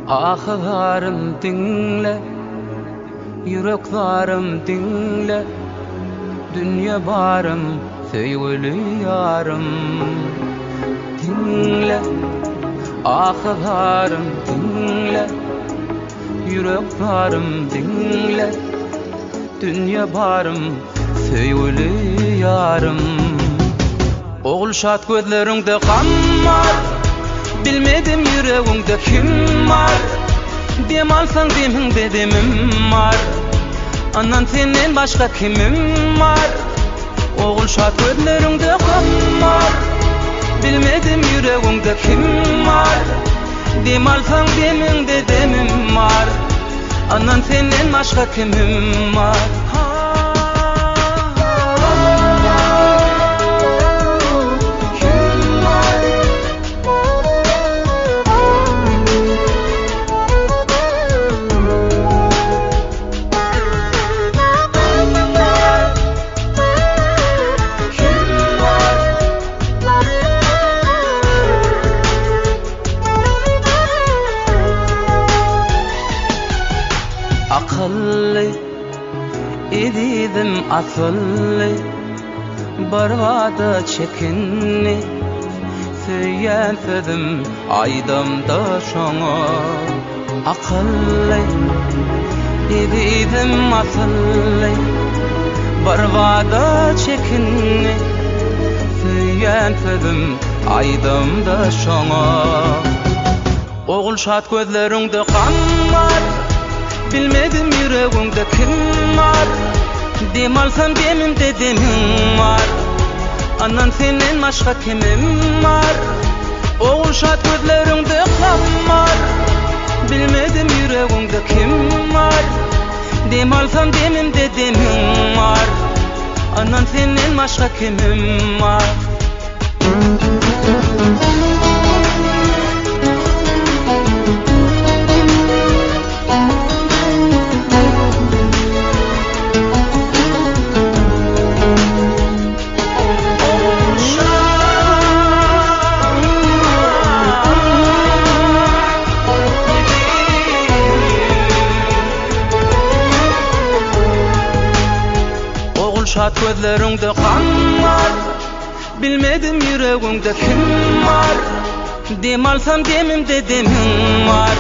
Ahlarım dinle, yüreklerim dinle, dünya barım, sevgili yarım. Dinle, ahlarım dinle, yüreklerim dinle, dünya barım, sevgili yarım. Oğul şat gözlerinde kan var, bilmedim yüreğinde kim var. Dem alsan deminde demim var, anan senden başka kimim var. Oğul şat gözlerinde kan var, bilmedim yüreğinde kim var. Dem alsan deminde demim var, anan senden başka kimim var. Akıllı idim asıllı, barvada çekinni, söyledim aydamda şoňa. Akıllı idim asıllı, barvada çekinni, söyledim aydamda şoňa. Oğul şat gözlerinde kan var, bilmedim yüreğimde kim var. Dem alsam demimde demim var, anan senden başka kimim var. Oğul şat gözlerinde kan var, bilmedim yüreğimde kim var. Dem alsam demimde demim var, anan senden başka kimim var. Şat gözlerinde kan var, bilmedim yüreğimde kim var. Dem alsam demimde demim var,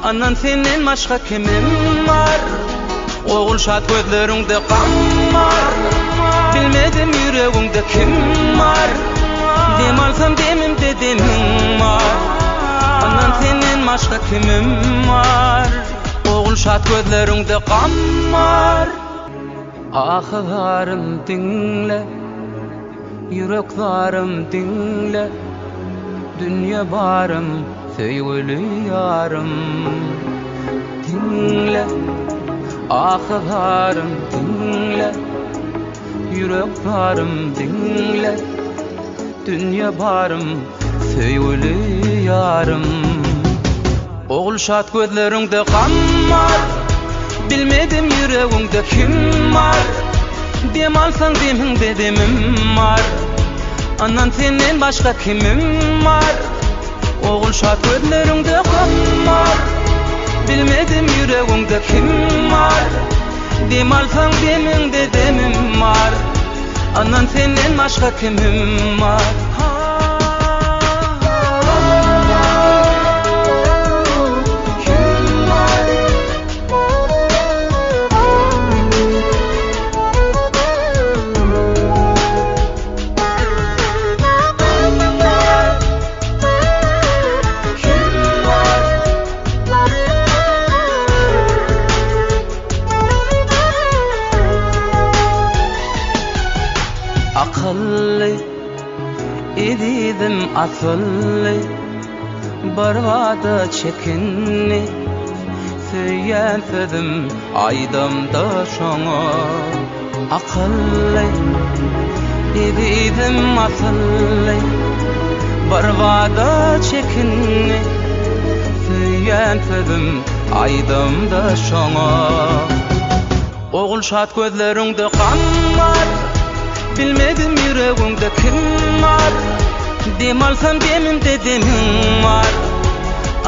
anan senden başka kimim var. Oğul şat gözlerinde kan var, bilmedim yüreğimde kim var. Dem alsam demimde demim var, anan senden başka kimim var. Oğul şat gözlerinde kan var. Ahlarım dinle, yüreklerim dinle, dünya barım, sevgili yarım. Dinle, ahlarım dinle, yüreklerim dinle, dünya barım, sevgili yarım. Oğul şat gözlerinde kan var, bilmedim yüreğimde kim var. Dem alsan deminde demim var, anan senden başka kimim var. Oğul şat gözlerinde kan var, bilmedim yüreğimde kim var. Dem alsan deminde demim var, anan senden başka kimim var. Akıllı idim asıllı, barvada çekinni, söyledim aydamda şoňa. Akıllı idim asıllı, barvada çekinni, söyledim aydamda şoňa. Oğul şat gözlerinde kan var, bilmedim yüreğimde kim var. Dem alsam demimde demim var,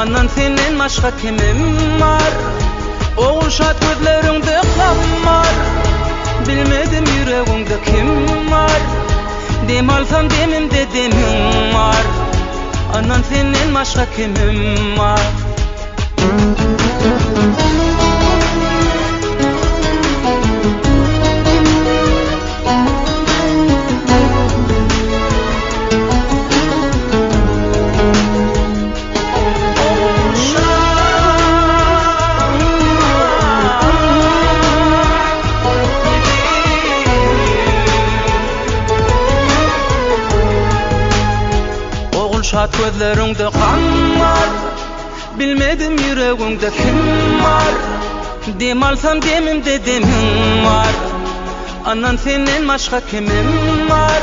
Andan senden başka kimim var? Oğul şat gözlerinde kammar. Bilmedim yüreğimde kim var? Dem alsam demimde demim var. Andan senden başka kimim var? Şat gözlerinde kan var. Bilmedim yüreğimde kim var? Dem alsam demimde demim var. Anan senden başka kimim var?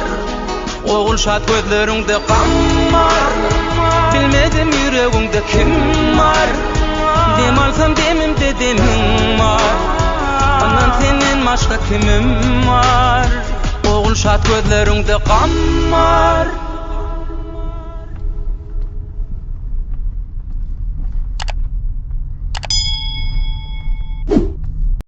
Oğul şat gözlerinde kan var. Bilmedim yüreğimde kim var? Dem alsam demimde demim var. Anan senden başka kimim var? Oğul şat gözlerinde kan var.